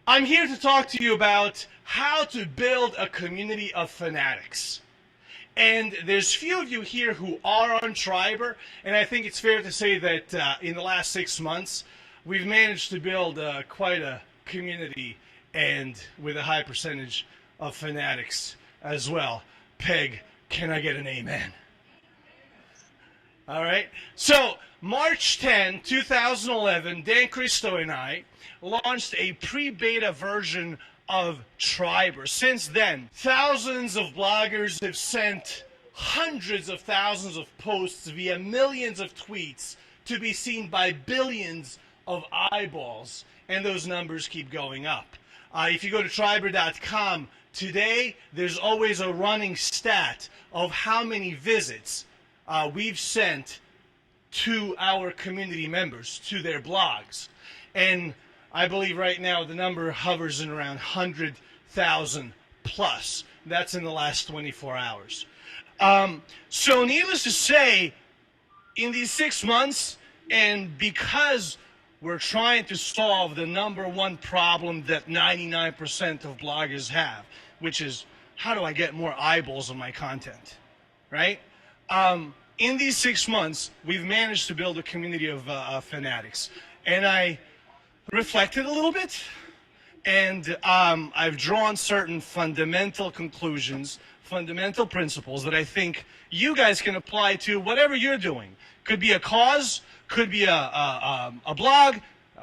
I'm here to talk to you about how to build a community of fanatics. And there's few of you here who are on Triber, and I think it's fair to say that in the last 6 months, we've managed to build quite a community and with a high percentage of fanatics as well. Peg, can I get an amen? All right. So, March 10, 2011, Dan Cristo and I launched a pre-beta version of Triber. Since then, thousands of bloggers have sent hundreds of thousands of posts via millions of tweets to be seen by billions of eyeballs, and those numbers keep going up. If you go to Triber.com today, there's always a running stat of how many visits we've sent to our community members, to their blogs. And I believe right now the number hovers in around 100,000 plus. That's in the last 24 hours. So needless to say, in these 6 months, and because we're trying to solve the number one problem that 99% of bloggers have, which is, how do I get more eyeballs on my content, right? In these 6 months, we've managed to build a community of fanatics. And I reflected a little bit, and I've drawn certain fundamental conclusions, fundamental principles that I think you guys can apply to whatever you're doing. Could be a cause, could be a blog,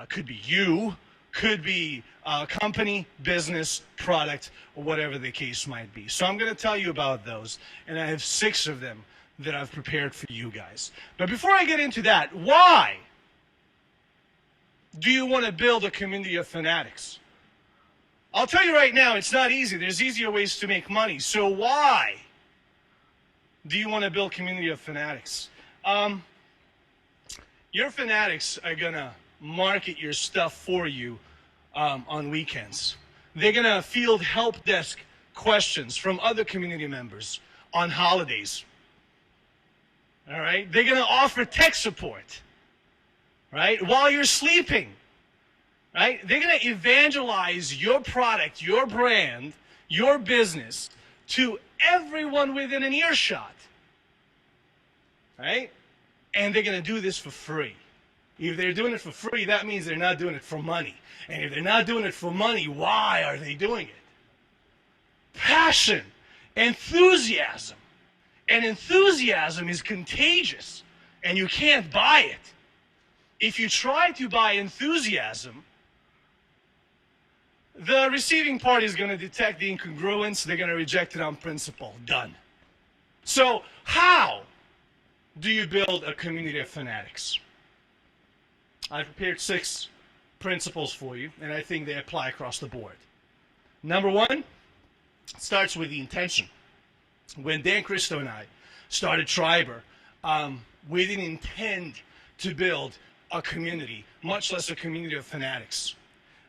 could be you, could be a company, business, product, or whatever the case might be. So I'm going to tell you about those, and I have 6 of them that I've prepared for you guys. But before I get into that, why do you want to build a community of fanatics? I'll tell you right now, it's not easy. There's easier ways to make money. So why do you want to build a community of fanatics? Your fanatics are going to market your stuff for you on weekends. They're going to field help desk questions from other community members on holidays. All right? They're going to offer tech support, right, while you're sleeping, right? They're going to evangelize your product, your brand, your business to everyone within an earshot, right? And they're going to do this for free. If they're doing it for free, that means they're not doing it for money. And if they're not doing it for money, why are they doing it? Passion, enthusiasm. And enthusiasm is contagious, and you can't buy it. If you try to buy enthusiasm, the receiving party is going to detect the incongruence. They're going to reject it on principle. Done. So how do you build a community of fanatics? I've prepared 6 principles for you, and I think they apply across the board. Number 1 starts with the intention. When Dan Cristo and I started Triber, we didn't intend to build a community, much less a community of fanatics.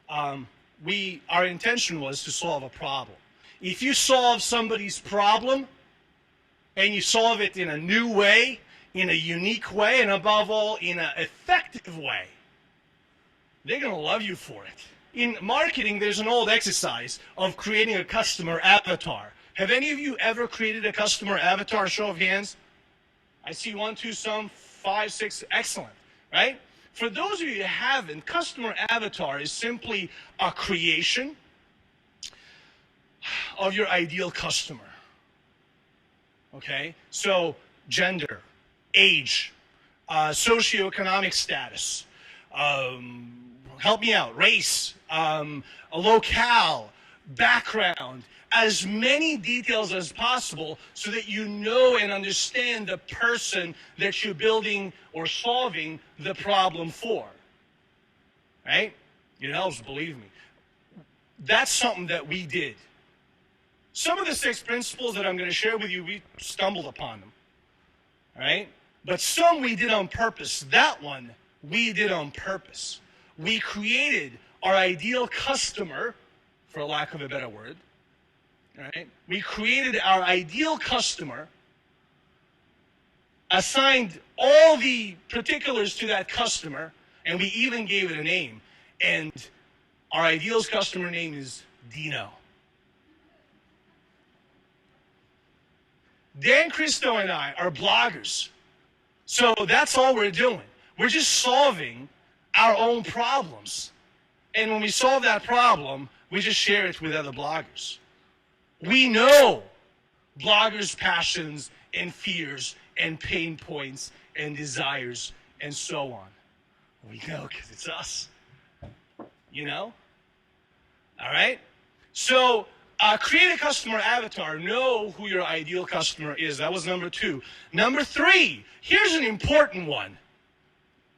Our intention was to solve a problem. If you solve somebody's problem and you solve it in a new way, in a unique way, and above all, in an effective way, they're going to love you for it. In marketing, there's an old exercise of creating a customer avatar. Have any of you ever created a customer avatar? Show of hands. I see 1, 2, some, 5, 6. Excellent, right? For those of you who haven't, customer avatar is simply a creation of your ideal customer. Okay? So, gender, age, socioeconomic status, help me out, race, a locale, background, as many details as possible so that you know and understand the person that you're building or solving the problem for. Right? It helps, believe me. That's something that we did. Some of the 6 principles that I'm going to share with you, we stumbled upon them. Right? But some we did on purpose. That one we did on purpose. We created our ideal customer, for lack of a better word. Right? We created our ideal customer, assigned all the particulars to that customer, and we even gave it a name. And Our ideal customer name is Dino. Dan Christo and I are bloggers. So that's all we're doing. We're just solving our own problems. And when we solve that problem, we just share it with other bloggers. We know bloggers' passions and fears and pain points and desires and so on. We know because it's us. You know? All right? So create a customer avatar. Know who your ideal customer is. That was number 2. Number 3, here's an important one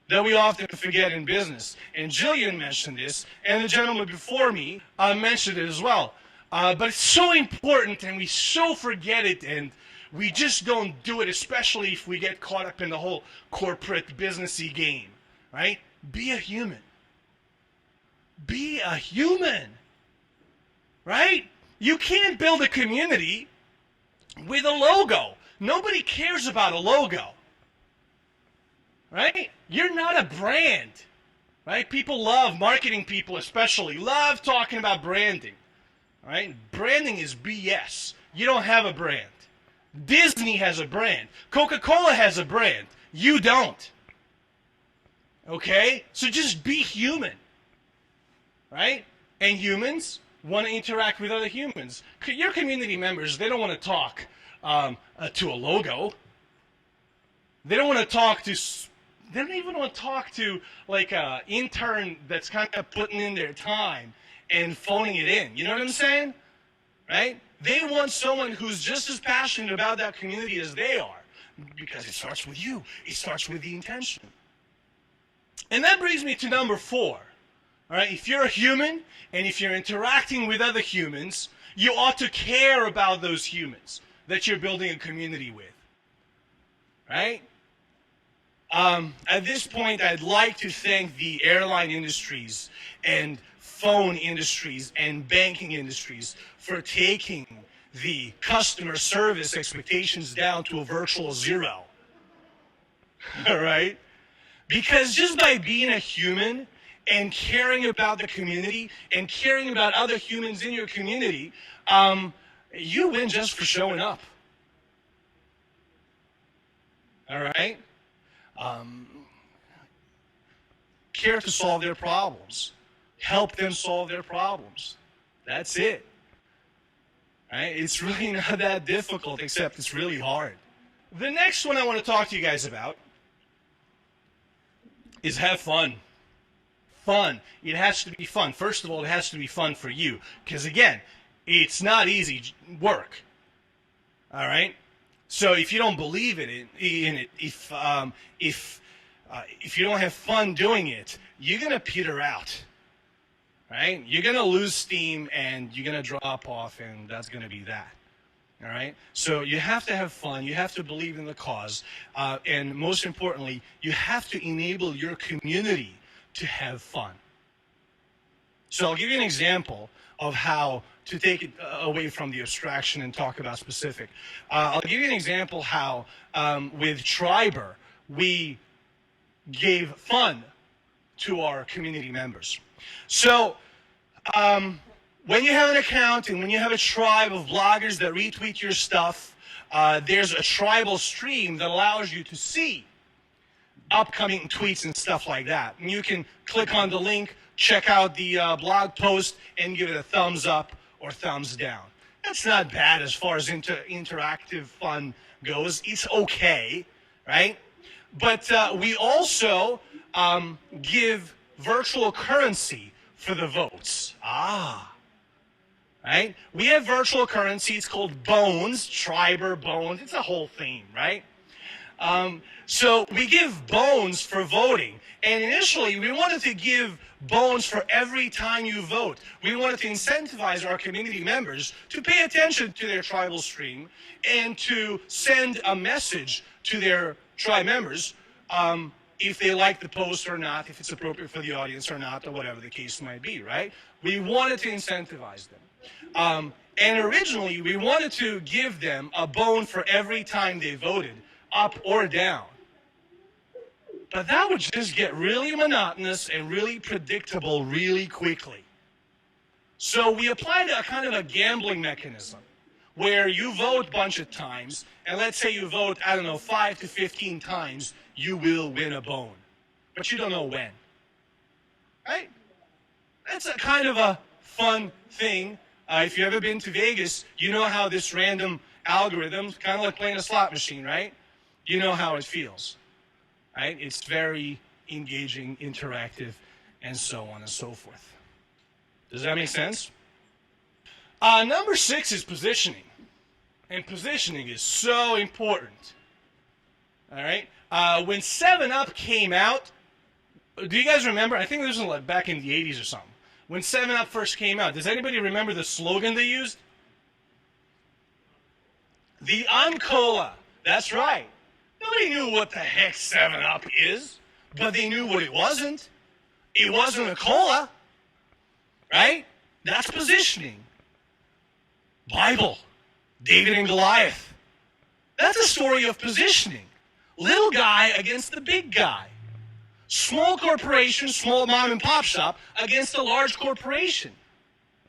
that we often forget in business. And Jillian mentioned this, and the gentleman before me mentioned it as well. But it's so important, and we so forget it, and we just don't do it, especially if we get caught up in the whole corporate businessy game, right? Be a human. Be a human, right? You can't build a community with a logo. Nobody cares about a logo, right? You're not a brand, right? People love, marketing people especially, love talking about branding, right? Branding is BS. You don't have a brand. Disney has a brand. Coca-Cola has a brand. You don't. Okay? So just be human, right? And humans want to interact with other humans. Your community members, they don't want to talk to a logo. They don't want to talk to... They don't even want to talk to like an intern that's kind of putting in their time and phoning it in. You know what I'm saying? Right? They want someone who's just as passionate about that community as they are, because it starts with you. It starts with the intention. And that brings me to number 4. All right? If you're a human and if you're interacting with other humans, you ought to care about those humans that you're building a community with. Right? At this point, I'd like to thank the airline industries and phone industries and banking industries for taking the customer service expectations down to a virtual 0. All right? Because just by being a human and caring about the community and caring about other humans in your community, you win just for showing up. All right? Care to solve their problems. Help them solve their problems. That's it. Right? It's really not that difficult, except it's really hard. The next one I want to talk to you guys about is have fun. Fun. It has to be fun. First of all, it has to be fun for you. Because again, it's not easy work. All right? So if you don't believe in it, if you don't have fun doing it, you're going to peter out, right? You're going to lose steam and you're going to drop off, and that's going to be that, all right? So you have to have fun. You have to believe in the cause. And most importantly, you have to enable your community to have fun. So I'll give you an example of how to take it away from the abstraction and talk about specific. I'll give you an example how with Triber, we gave fun to our community members. So when you have an account and when you have a tribe of bloggers that retweet your stuff, there's a tribal stream that allows you to see upcoming tweets and stuff like that. And you can click on the link, check out the blog post, and give it a thumbs up or thumbs down. That's not bad as far as interactive fun goes. It's okay, right? But we also give virtual currency for the votes. Right? We have virtual currency. It's called Bones, Triber, Bones. It's a whole theme, right? So we give Bones for voting. And initially, we wanted to give Bones for every time you vote. We wanted to incentivize our community members to pay attention to their tribal stream and to send a message to their tribe members if they like the post or not, if it's appropriate for the audience or not, or whatever the case might be, right? We wanted to incentivize them. And originally, we wanted to give them a bone for every time they voted, up or down. But that would just get really monotonous and really predictable really quickly. So we applied a kind of a gambling mechanism where you vote a bunch of times, and let's say you vote, I don't know, 5 to 15 times, you will win a bone. But you don't know when. Right? That's a kind of a fun thing. If you've ever been to Vegas, you know how this random algorithm, kind of like playing a slot machine, right? You know how it feels. Right? It's very engaging, interactive, and so on and so forth. Does that make sense? Number 6 is positioning. And positioning is so important. All right? When 7-Up came out, do you guys remember? I think this was like back in the 80s or something. When 7-Up first came out, does anybody remember the slogan they used? The Cola. That's right. Nobody knew what the heck 7-Up is, but they knew what it wasn't. It wasn't a cola. Right? That's positioning. Bible. David and Goliath. That's a story of positioning. Little guy against the big guy. Small corporation, small mom and pop shop against a large corporation.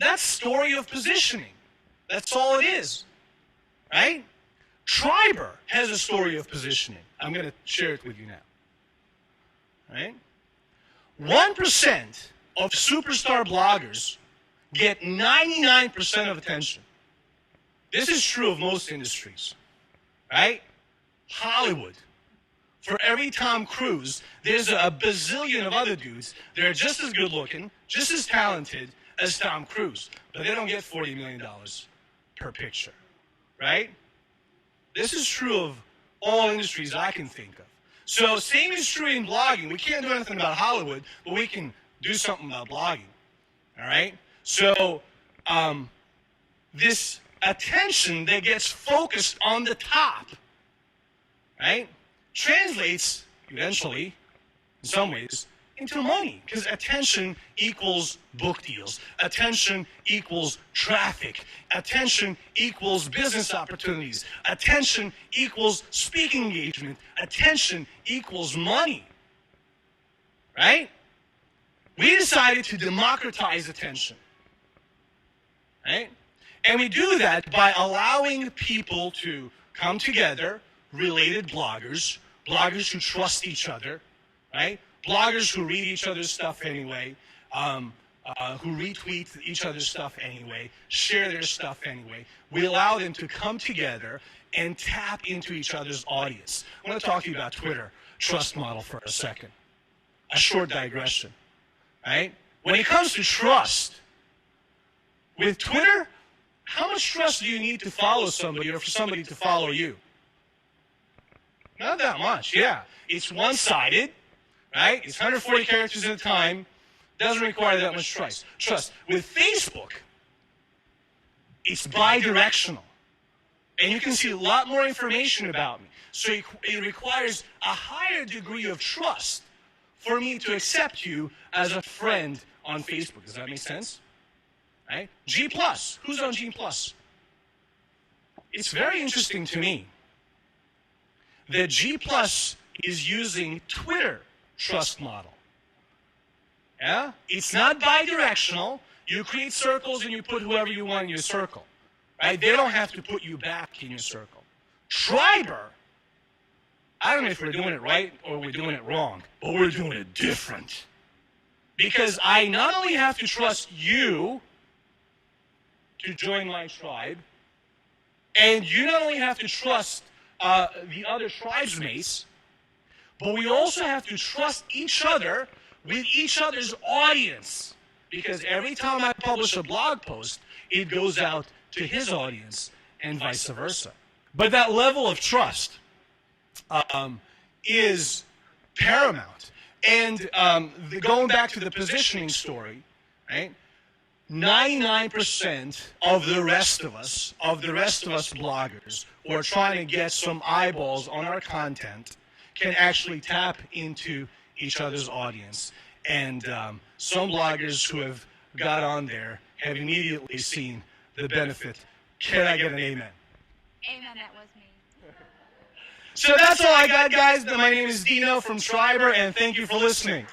That's story of positioning. That's all it is. Right? Triber has a story of positioning. I'm going to share it with you now. Right? 1% of superstar bloggers get 99% of attention. This is true of most industries, right? Hollywood. For every Tom Cruise, there's a bazillion of other dudes that are just as good looking, just as talented as Tom Cruise, but they don't get $40 million per picture, right? This is true of all industries I can think of. So same is true in blogging. We can't do anything about Hollywood, but we can do something about blogging, all right? So this attention that gets focused on the top, right, translates eventually, in some ways, into money. Because attention equals book deals. Attention equals traffic. Attention equals business opportunities. Attention equals speaking engagement. Attention equals money. Right? We decided to democratize attention. Right? And we do that by allowing people to come together, related bloggers, bloggers who trust each other, right? Bloggers who read each other's stuff anyway, who retweet each other's stuff anyway, share their stuff anyway. We allow them to come together and tap into each other's audience. I want to talk to you about Twitter trust model for a second. A short digression, right? When it comes to trust, with Twitter, how much trust do you need to follow somebody or for somebody to follow you? Not that much, yeah. It's one-sided, right? It's 140 characters at a time. Doesn't require that much trust. With Facebook, it's bi-directional. And you can see a lot more information about me. So it requires a higher degree of trust for me to accept you as a friend on Facebook. Does that make sense? Right? G+. Who's on G+? It's very interesting to me that G+ is using Twitter trust model. Yeah? It's not bi-directional. You create circles and you put whoever you want in your circle. Right? They don't have to put you back in your circle. Triber, I don't know if we're doing it right or we're doing it wrong, but we're doing it different. Because I not only have to trust you to join my tribe, and you not only have to trust the other tribesmates, but we also have to trust each other with each other's audience. Because every time I publish a blog post, it goes out to his audience and vice versa. But that level of trust is paramount. And going back to the positioning story, right? 99% of the rest of us bloggers who are trying to get some eyeballs on our content can actually tap into each other's audience. And some bloggers who have got on there have immediately seen the benefit. Can I get an amen? Amen, that was me. So that's all I got, guys. My name is Dino from Triber, and thank you for listening.